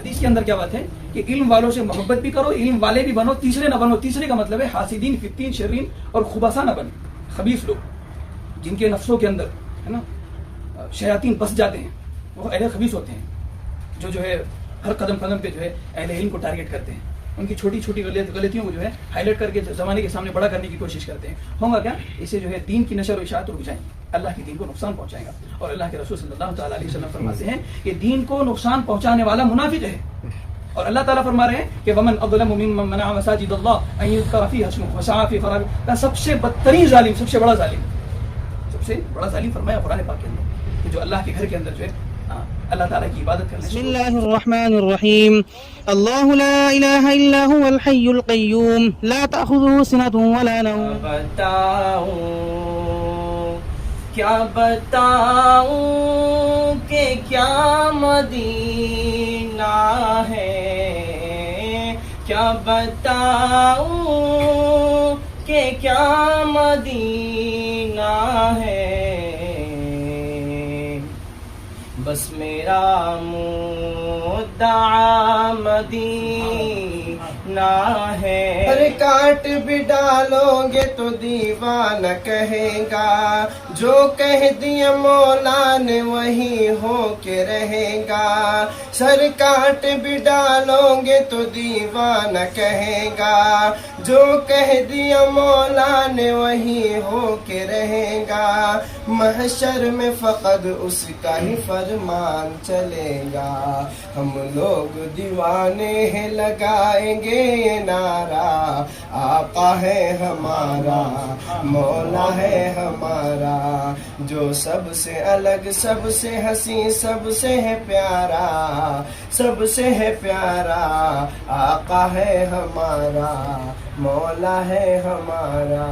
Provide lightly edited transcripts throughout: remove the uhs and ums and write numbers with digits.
حدیث کے اندر کیا بات ہے کہ علم والوں سے محبت بھی کرو، علم والے بھی بنو، تیسرے نہ بنو. تیسرے کا مطلب ہے حاسدین، فتین، شرین اور خبثاء نہ بنو. خبیث لوگ جن کے نفسوں کے اندر ہے نا شیاطین بس جاتے ہیں، وہ اہل خبیث ہوتے ہیں، جو ہے ہر قدم قدم پہ جو ہے اہل علم کو ٹارگٹ کرتے ہیں، ان کی چھوٹی چھوٹی غلطیوں کو جو ہے ہائی لائٹ کر کے زمانے کے سامنے بڑا کرنے کی کوشش کرتے ہیں. ہوگا کیا؟ اسے جو ہے دین کی نشر و اشاعت رک جائیں گے، اللہ کے دین کو نقصان پہنچائے گا. اور اللہ کے رسول صلی اللہ تعالیٰ علیہ وسلم فرماتے ہیں کہ دین کو نقصان پہنچانے والا منافق ہے. اور اللہ تعالیٰ فرما رہے ہیں کہ ومن اظلم ممن منع مساجد اللہ ان یذکر فیہا اسمہ وسعی فی خرابها. کا سب سے بدترین ظالم، سب سے بڑا ظالم فرمایا قرآن پاک کے اندر کہ جو اللہ کے گھر کے اندر جو ہے اللہ تعالیٰ کی عبادت کرنے. بسم اللہ الرحمن الرحیم. اللہ لا الہ الا هو الحی القیوم لا تأخذه سنة ولا نوم. کیا بتاؤں کہ کیا مدینہ ہے، کیا بتاؤں کہ کیا مدینہ ہے، بس میرا مدعا مدینہ ہے. پر کاٹ بھی ڈالو گے تو دیوانہ کہے گا، جو کہہ دیا مولا نے وہی ہو کے رہے گا. سر کاٹ بھی ڈالو گے تو دیوانہ کہے گا، جو کہہ دیا مولا نے وہی ہو کے رہے گا. محشر میں فقط اس کا ہی فرمان چلے گا. ہم لوگ دیوانے ہیں لگائیں گے یہ نعرہ، آقا ہے ہمارا، مولا ہے ہمارا، جو سب سے الگ، سب سے حسین، سب سے ہے پیارا، سب سے ہے پیارا. آقا ہے ہمارا، مولا ہے ہمارا.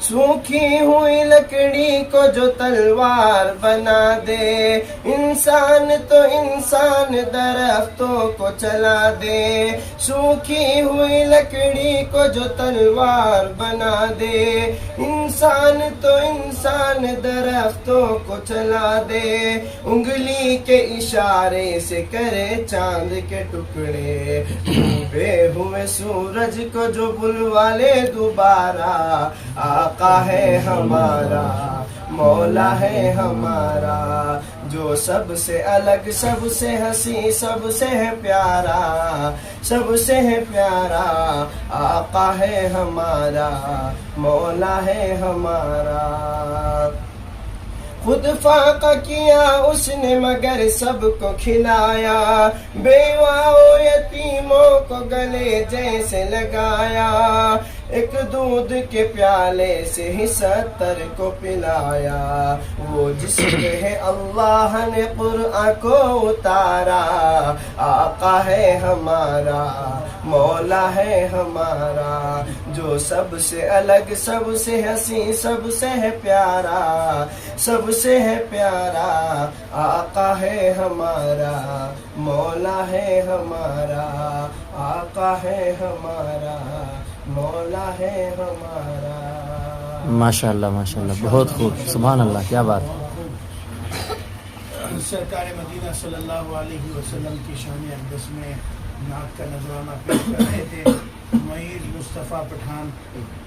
سوکھی ہوئی لکڑی کو جو تلوار بنا دے، انسان تو انسان درختوں کو چلا دے. سوکھی ہوئی لکڑی کو جو تلوار بنا دے، انسان تو انسان درختوں کو چلا دے. انگلی کے اشارے سے کرے چاند کے ٹکڑے، ڈوبے ہوئے سورج کو جو بلوا لے دوبارہ. آقا ہے ہمارا، مولا ہے ہمارا، جو سب سے الگ، سب سے حسین، سب سے ہے پیارا، سب سے ہے پیارا. آقا ہے ہمارا، مولا ہے ہمارا. خود فاقہ کیا اس نے مگر سب کو کھلایا، بیواؤں یتیموں کو گلے جیسے لگایا. ایک دودھ کے پیالے سے ہی 70 کو پلایا. وہ جس پہ ہے اللہ نے قرآن کو اتارا. آقا ہے ہمارا، مولا ہے ہمارا، جو سب سے الگ، سب سے حسین، سب سے ہے پیارا، سب سے ہے پیارا. آقا ہے ہمارا، مولا ہے ہمارا، آقا ہے ہمارا، مولا ہے ہمارا. ماشاء اللہ ماشاء اللہ، بہت خوب، سبحان اللہ، کیا بات. سرکار مدینہ صلی اللہ علیہ وسلم کی شان اقدس میں نعت کا نذرانہ پیش کر رہے تھے معیر مصطفیٰ پٹھان،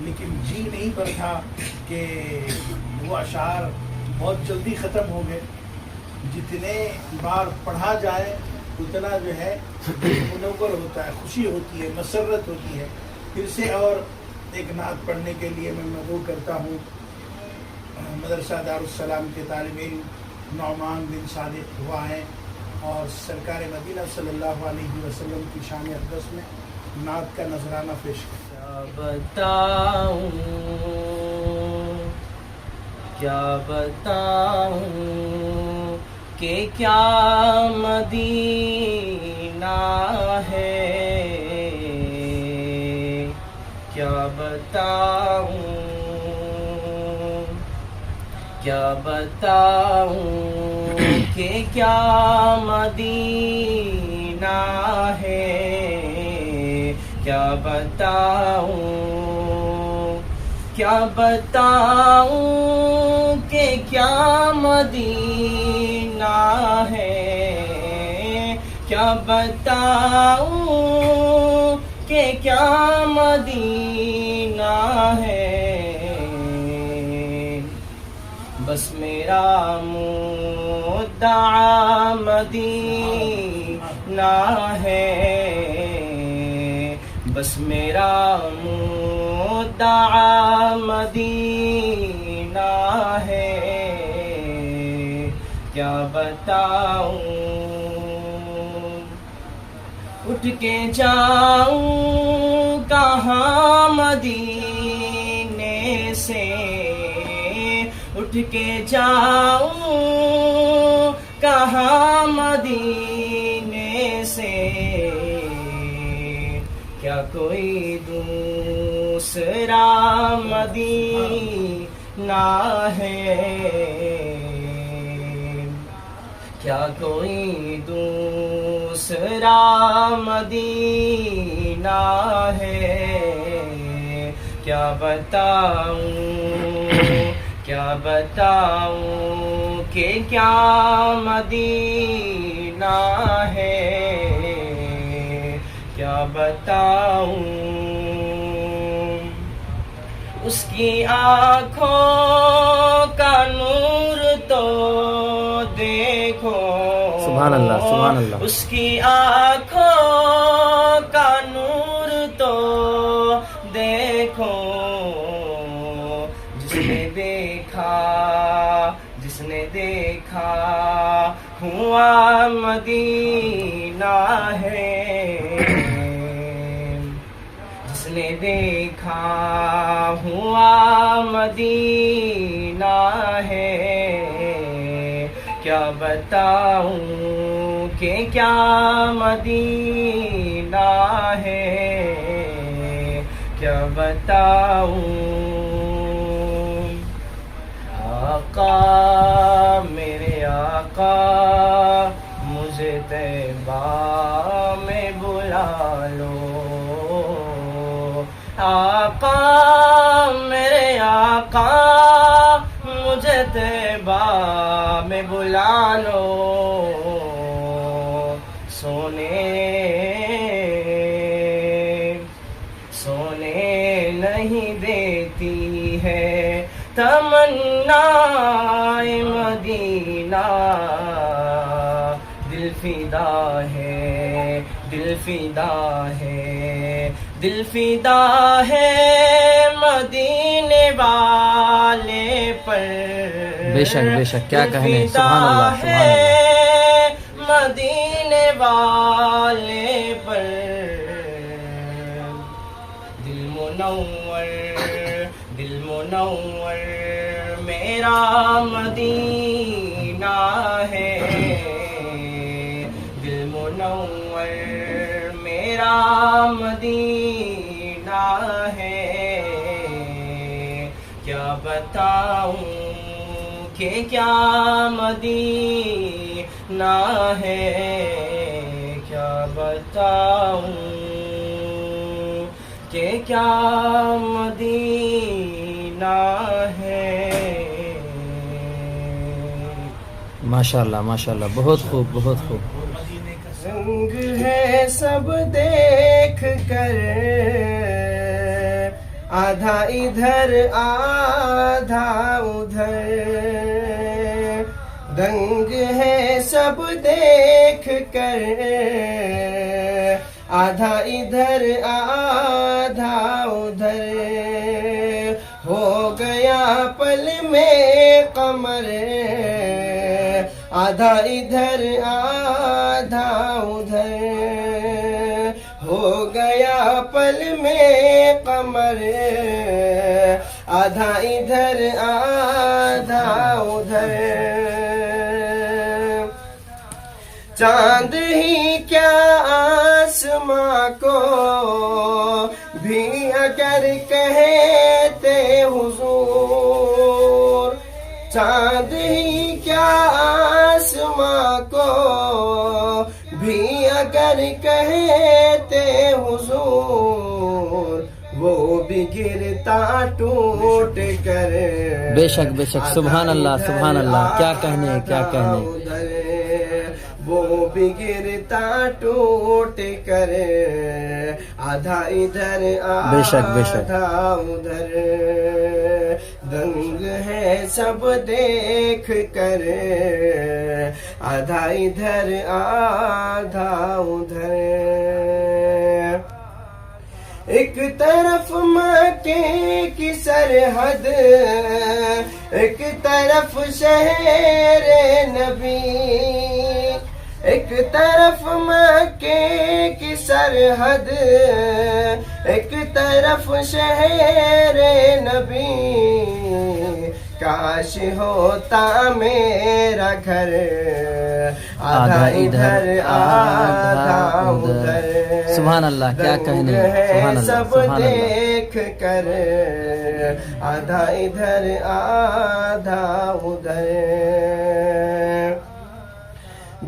لیکن جی نہیں پر تھا کہ وہ اشعار بہت جلدی ختم ہو گئے. جتنے بار پڑھا جائے اتنا جو ہے منور ہوتا ہے، خوشی ہوتی ہے، مسرت ہوتی ہے. پھر سے اور ایک نعت پڑھنے کے لیے میں مدعو کرتا ہوں مدرسہ دارالسلام کے طالب علم نعمان بن صادق ہوا ہیں، اور سرکار مدینہ صلی اللہ علیہ وسلم کی شان اقدس میں نعت کا نذرانہ پیش کرتے ہیں. کیا بتاؤں کہ کیا مدینہ ہے، کیا بتاؤں، کیا بتاؤں کہ کیا مدینہ ہے، کیا بتاؤں، کیا بتاؤں کہ کیا مدینہ ہے، کیا بتاؤں کہ کیا مدینہ ہے، بس میرا مدعا مدینہ ہے، بس میرا مدعا مدینہ ہے، کیا بتاؤں، اٹھ کے جاؤں کہاں مدینے سے، اٹھ کے جاؤں کہاں مدینے سے، کیا کوئی دوسرا مدینہ ہے، کیا کوئی دوسرا مدینہ ہے، کیا بتاؤں کہ کیا مدینہ ہے، کیا بتاؤں، اس کی آنکھوں کا نور تو دیکھو، سبحان اللہ سبحان اللہ، اس کی آنکھوں کا نور تو دیکھو، جس نے دیکھا ہوا مدینہ ہے، جس نے دیکھا ہوا مدینہ ہے، کیا بتاؤں کہ کیا مدینہ ہے، کیا بتاؤں، آقا میرے آقا مجھے طیبہ میں بلا لو، آقا میرے آقا مجھے طیبہ میں بلا لو، سونے نہیں دیتی ہے تمنا مدینہ، دل فدا ہے، دل فدا ہے، دل فدا ہے مدینے والے پر، بے شک بے شک، کیا کہنے، دل سبحان اللہ فدا سبحان اللہ، ہے مدینے والے پر، دل منور میرا مدینہ ہے، دل منور میرا مدینہ ہے، کیا بتاؤں کہ کیا مدینہ ہے، کیا بتاؤں کہ کیا مدینہ ہے۔ ماشاءاللہ ماشاءاللہ، بہت خوب بہت خوب۔ رنگ ہے سب دیکھ کر آدھا ادھر آدھا ادھر، رنگ ہے سب دیکھ کر آدھا ادھر آدھا ادھر، ہو گیا پل میں قمر آدھا ادھر آدھا ادھر، ہو گیا پل میں قمر آدھا ادھر آدھا ادھر، چاند ہی کیا آسماں کو بھی اگر کہتے حضور، چاند ہی کیا آسماں کو بھی اگر کہتے حضور، وہ بھی گرتا ٹوٹ کر، بے شک بے شک، سبحان اللہ سبحان اللہ، کیا کہنے کیا کہنے، وہ بھی گرتا ٹوٹ کر آدھا ادھر بے شک آدھا ادھر دنگ ہے سب دیکھ کر آدھا ادھر آدھا ادھر ایک طرف مکے کی سرحد ایک طرف شہر نبی ایک طرف مکے کی سرحد ایک طرف شہر نبی کاش ہوتا میرا گھر آدھا ادھر آدھا ادھر سبحان اللہ، کیا کہنے، سبحان اللہ، سب سبحان اللہ۔ دیکھ کر آدھا ادھر آدھا ادھر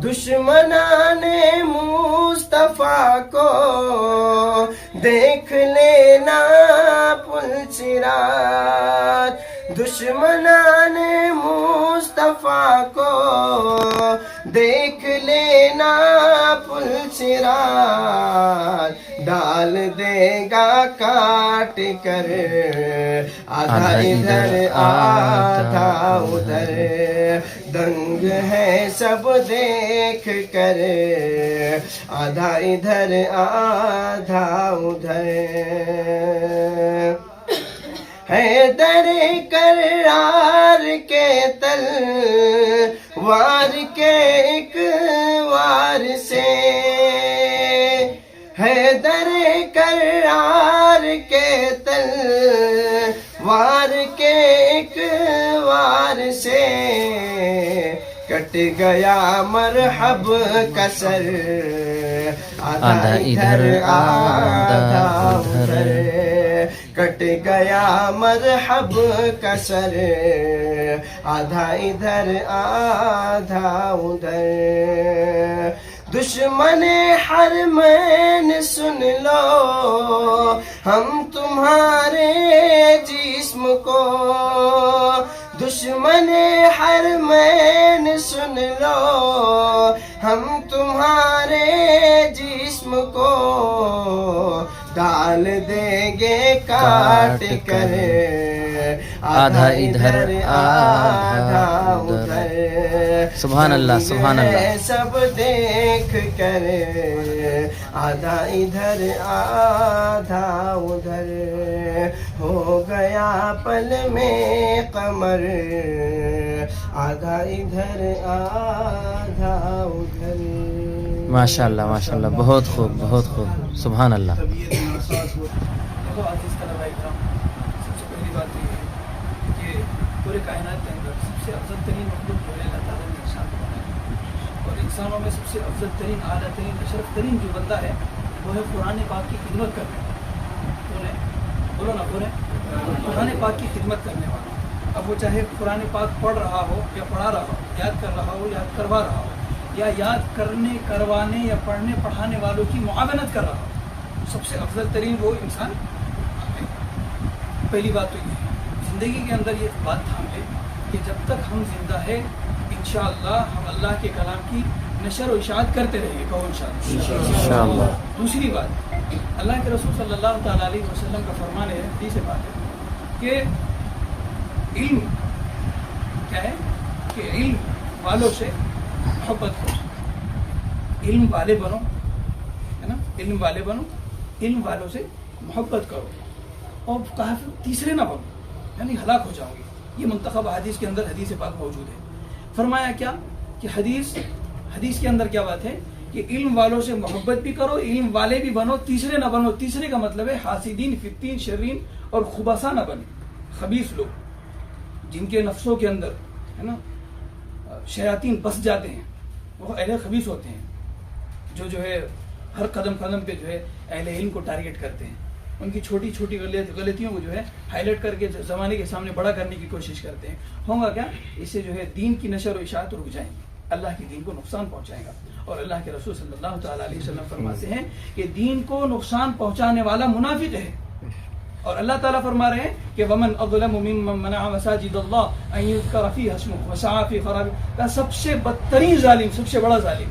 دشمنان مصطفیٰ کو دیکھ لینا پل صراط دشمنان مصطفیٰ کو دیکھ لینا پل صراط ڈال دے گا کاٹ کر آدھا ادھر آدھا ادھر دنگ ہے سب دیکھ کر آدھا ادھر آدھا ادھر حیدر کرار کے تل وار کے ایک وار سے حیدر کرار کے تل وار کے ایک وار سے کٹ گیا مرحب کا سر آدھا ادھر آدھا ادھر کٹ گیا مرحب کا سر آدھا ادھر آدھا ادھر دشمن حرمین سن لو ہم تمہارے جسم کو دشمن حرمین سن لو ہم تمہارے جسم کو ڈال دیں گے کاٹ کر آدھا ادھر آدھا ادھر سبحان اللہ، سبحان اللہ۔ سب دیکھ کر آدھا ادھر آدھا ادھر ہو گیا پل میں قمر آدھا ادھر آدھا ادھر ماشاء اللہ، ماشاء اللہ، بہت خوب، بہت خوب، سبحان اللہ۔ طبیعت ناساز ہو دیکھو عزیز طلباء کرام، سب سے پہلی بات یہ ہے کہ پورے کائنات کے اندر سب سے افضل ترین مخلوق جو ہے اللہ تعالیٰ نے انسان کو بنایا اور انسانوں میں سب سے افضل ترین اعلیٰ ترین اشرف ترین جو بندہ ہے وہ ہے قرآن پاک کی خدمت کرنے والا۔ کون ہے؟ بولو نا، کون ہے؟ قرآن پاک کی خدمت کرنے والا۔ اب وہ چاہے قرآن پاک پڑھ رہا ہو یا پڑھا رہا ہو، یاد کر رہا ہو، یاد کروا رہا ہو، یا یاد کرنے کروانے یا پڑھنے پڑھانے والوں کی معاونت کر رہا ہو، سب سے افضل ترین وہ انسان ہے۔ پہلی بات تو یہ ہے زندگی کے اندر یہ بات تھام لے کہ جب تک ہم زندہ ہے انشاءاللہ ہم اللہ کے کلام کی نشر و اشاعت کرتے رہیں گے، کہو انشاءاللہ۔ دوسری بات، اللہ کے رسول صلی اللہ تعالیٰ علیہ وسلم کا فرمان ہے، حدیث بات ہے کہ علم کیا ہے کہ علم والوں سے محبت کرو، علم والے بنو، ہے نا، علم والے بنو، علم والوں سے محبت کرو اور کہا تیسرے نہ بنو یعنی ہلاک ہو جاؤ گے۔ یہ منتخب حدیث کے اندر حدیث پاک موجود ہے۔ فرمایا کیا کہ حدیث کے اندر کیا بات ہے کہ علم والوں سے محبت بھی کرو، علم والے بھی بنو، تیسرے نہ بنو۔ تیسرے کا مطلب ہے حاسدین، فتین، شرین اور خبثاء نہ بنے، خبیث لوگ جن کے نفسوں کے اندر ہے نا شیاطین بس جاتے ہیں، وہ اہل خبیث ہوتے ہیں جو ہے ہر قدم قدم پہ جو ہے اہل علم کو ٹارگٹ کرتے ہیں، ان کی چھوٹی چھوٹی غلطیوں کو جو ہے ہائی لائٹ کر کے زمانے کے سامنے بڑا کرنے کی کوشش کرتے ہیں۔ ہوگا کیا؟ اس سے جو ہے دین کی نشر و اشاعت رک جائیں گے، اللہ کے دین کو نقصان پہنچائے گا۔ اور اللہ کے رسول صلی اللہ تعالیٰ علیہ وسلم فرماتے ہیں کہ دین کو نقصان پہنچانے والا منافق ہے، اور اللہ تعالیٰ فرما رہے ہیں کہ ومن اظلم ممن منع مساجد اللہ ان یذکر فیہا اسمہ وسعی فی خرابها، سب سے بدترین ظالم، سب سے بڑا ظالم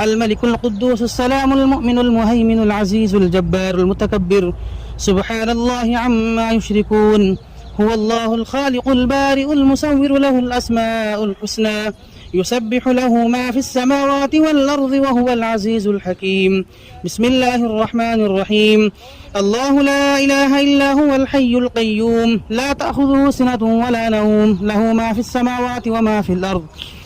الملك القدوس السلام المؤمن المهيمن العزيز الجبار المتكبر سبحان الله عما يشركون. هو الله الخالق البارئ المصور له الأسماء الحسنى يسبح له ما في السماوات والأرض وهو العزيز الحكيم. بسم الله الرحمن الرحيم. الله لا إله إلا هو الحي القيوم لا تأخذه سنة ولا نوم له ما في السماوات وما في الأرض.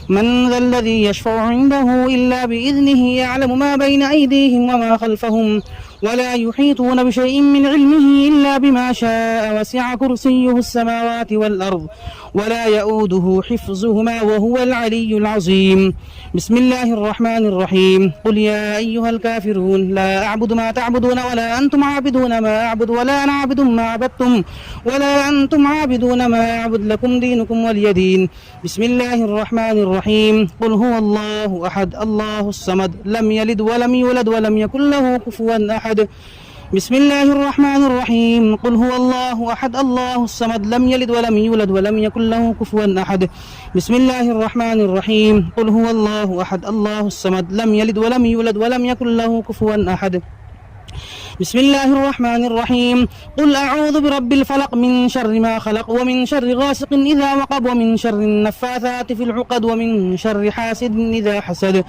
من ذا الذي يشفع عنده إلا بإذنه يعلم ما بين أيديهم وما خلفهم ولا يحيطون بشيء من علمه إلا بما شاء وسع كرسيه السماوات والأرض ولا يؤوده حفظهما وهو العلي العظيم. بسم الله الرحمن الرحيم. قل يا أيها الكافرون لا أعبد ما تعبدون ولا أنتم عابدون ما أعبد ولا أنا عابد ما عبدتم ولا أنتم عابدون ما أعبد لكم دينكم ولي دين. بسم الله الرحمن الرحيم. قل هو الله أحد الله الصمد لم يلد ولم يولد ولم يكن له كفوا أحد. بسم الله الرحمن الرحيم. قل هو الله أحد الله الصمد لم يلد ولم يولد ولم يكن له كفوا أحد. بسم الله الرحمن الرحيم. قل هو الله أحد الله الصمد لم يلد ولم يولد ولم يكن له كفوا أحد. بسم الله الرحمن الرحيم. قل أعوذ برب الفلق من شر ما خلق ومن شر غاسق إذا وقب ومن شر النفاثات في العقد ومن شر حاسد إذا حسد.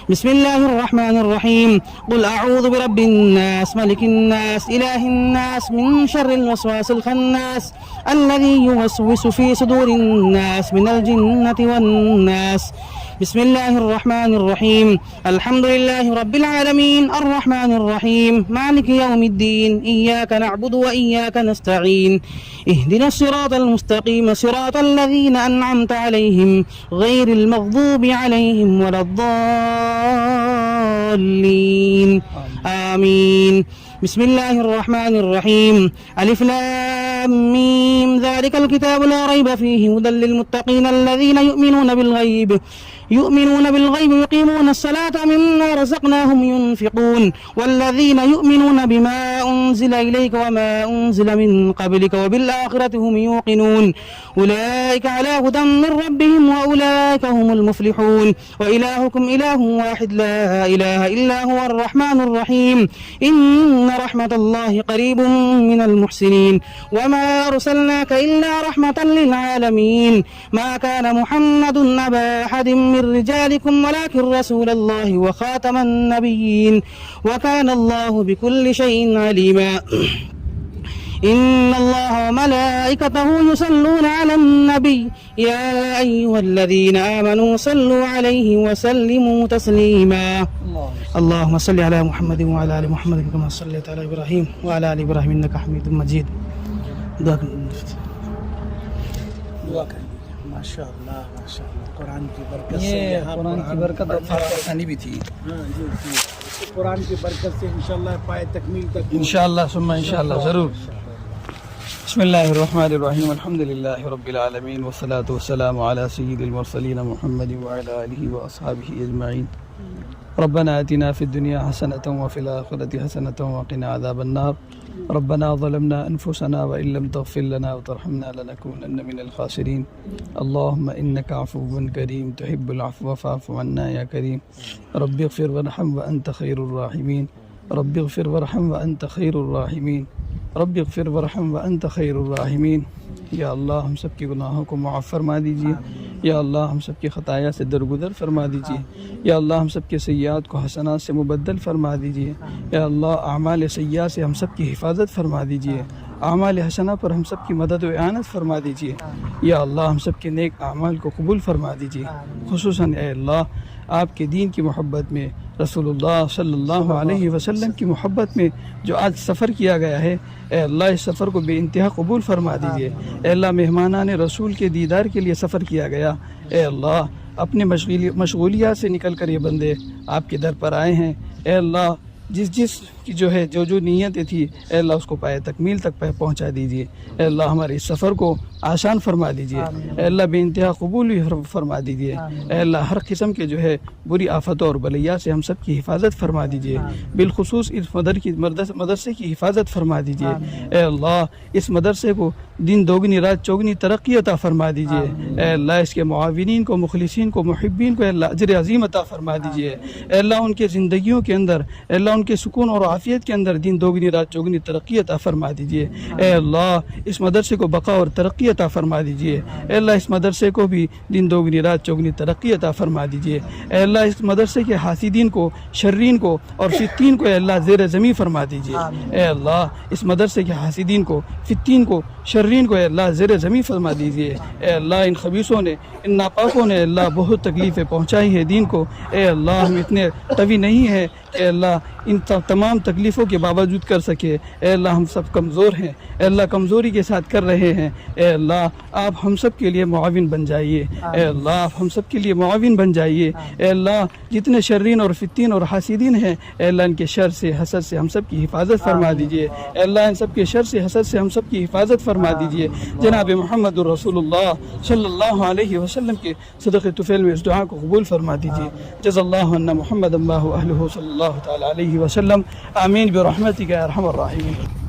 بسم الله الرحمن الرحيم. قل أعوذ برب الناس ملك الناس إله الناس من شر الوسواس الخناس الذي يوسوس في صدور الناس من الجنة والناس. بسم الله الرحمن الرحيم. الحمد لله رب العالمين الرحمن الرحيم مالك يوم الدين إياك نعبد وإياك نستعين اهدنا الصراط المستقيم صراط الذين أنعمت عليهم غير المغضوب عليهم ولا الضالين آمين. بسم الله الرحمن الرحيم. ألف لام ميم ذلك الكتاب لا ريب فيه هدى للمتقين الذين يؤمنون بالغيب ويقيمون الصلاة مما رزقناهم ينفقون والذين يؤمنون بما أنزل إليك وما أنزل من قبلك وبالآخرة هم يوقنون أولئك على هدى من ربهم وأولئك هم المفلحون. وإلهكم إله واحد لا إله إلا هو الرحمن الرحيم. إن رحمة الله قريب من المحسنين. وما أرسلناك إلا رحمة للعالمين. ما كان محمد أبا أحد من رجالكم ولكن رسول الله وخاتم النبيين وكان الله بكل شيء عليما. إن الله وملائكته يصلون على النبي يا أيها الذين آمنوا صلوا عليه وسلموا تسليما اللهم صل على محمد وعلى آل محمد كما صليت على إبراهيم وعلى آل إبراهيم إنك حميد مجيد. دعا کر لیجیے. ماشاء اللہ قرآن کی برکت سے یہ یہاں قرآن کی برکت اور آسانی بھی تھی. ہاں جی جی قرآن کی برکت سے انشاءاللہ پائے تکمیل تک انشاءاللہ ثم انشاءاللہ ضرور. بسم اللہ الرحمن الرحیم الحمد للہ رب العالمین والصلاة والسلام علی سید المرسلین محمد وعلی آلہ واصحابہ اجمعین. ربنا آتنا فی الدنیا حسنة وفی الآخرة حسنة وقنا عذاب النار. ربنا ظلمنا أنفسنا وإن لم تغفر لنا وترحمنا لنكونن من الخاسرين. اللهم إنك عفو كريم تحب العفو فاعف عنا يا كريم. رب اغفر وارحم وأنت خير الراحمين. رب اغفر وارحم وأنت خير الراحمين. رب اغفر وارحم وأنت خير الراحمين. یا اللہ ہم سب کے گناہوں کو معاف فرما دیجیے. یا اللہ ہم سب کی خطایا سے درگزر فرما دیجیے. یا اللہ ہم سب کے سیئات کو حسنات سے مبدل فرما دیجیے. یا اللہ اعمال سیئات سے ہم سب کی حفاظت فرما دیجیے. اعمال حسنہ پر ہم سب کی مدد و اعانت فرما دیجیے. یا اللہ ہم سب کے نیک اعمال کو قبول فرما دیجیے. خصوصاً اے اللہ آپ کے دین کی محبت میں، رسول اللہ صلی اللہ علیہ وسلم کی محبت میں جو آج سفر کیا گیا ہے، اے اللہ اس سفر کو بے انتہا قبول فرما دیجیے. اے اللہ مہمانان رسول کے دیدار کے لیے سفر کیا گیا، اے اللہ اپنے مشغولیات سے نکل کر یہ بندے آپ کے در پر آئے ہیں. اے اللہ جس کی جو نیتیں تھی، اے اللہ اس کو پائے تکمیل تک پہنچا دیجیے. اے اللہ ہمارے اس سفر کو آسان فرما دیجیے. اے اللہ بے انتہا قبول فرما دیجیے. اے اللہ ہر قسم کے بری آفتوں اور بلیات سے ہم سب کی حفاظت فرما دیجیے. بالخصوص اس مدرسے کی حفاظت فرما دیجیے. اے اللہ اس مدرسے کو دن دوگنی رات چوگنی ترقی عطا فرما دیجیے. اے اللہ اس کے معاونین کو، مخلصین کو، محبین کو اے اللہ اجر عظیم عطا فرما دیجیے. اے اللہ ان کے زندگیوں کے اندر، اے اللہ ان کے سکون اور عافیت کے اندر دن دوگنی رات چوگنی ترقی عطا فرما دیجیے. اے اللہ اس مدرسے کو بقا اور ترقی عطا فرما دیجیے. اے اللہ اس مدرسے کو بھی دن دوگنی رات چوگنی ترقی عطا فرما دیجیے. اے اللہ اس مدرسے کے حاسدین کو، شرین کو اور فتین کو اے اللہ زیر زمین فرما دیجیے. اے اللہ اس مدرسے کے حاسدین کو، فتین کو، شرین کو اے اللہ زیر زمین فرما دیجیے. اے اللہ ان خبیثوں نے، ان ناپاکوں نے اے اللہ بہت تکلیفیں پہنچائی ہے دین کو. اے اللہ ہم اتنے قوی نہیں ہیں کہ اے اللہ ان تمام تکلیفوں کے باوجود کر سکے. اے اللہ ہم سب کمزور ہیں. اے اللہ کمزوری کے ساتھ کر رہے ہیں. اے اللہ آپ ہم سب کے لیے معاون بن جائیے. اے اللہ آپ ہم سب کے لیے معاون بن جائیے. اے اللہ جتنے شرین اور فتین اور حاسدین ہیں، اے اللہ ان کے شر سے، حسد سے ہم سب کی حفاظت فرما دیجیے. اے اللہ ان سب کے شر سے، حسد سے ہم سب کی حفاظت فرما دیجیے. جناب محمد رسول اللہ صلی اللہ علیہ وسلم کے صدقہ طفیل میں اس دعا کو قبول فرما دیجیے. جزا اللہ عنا محمد اللہ اہلہ صلی اللہ تعالی علیہ وسلم. آمین برحمتک یا ارحم الراحمین.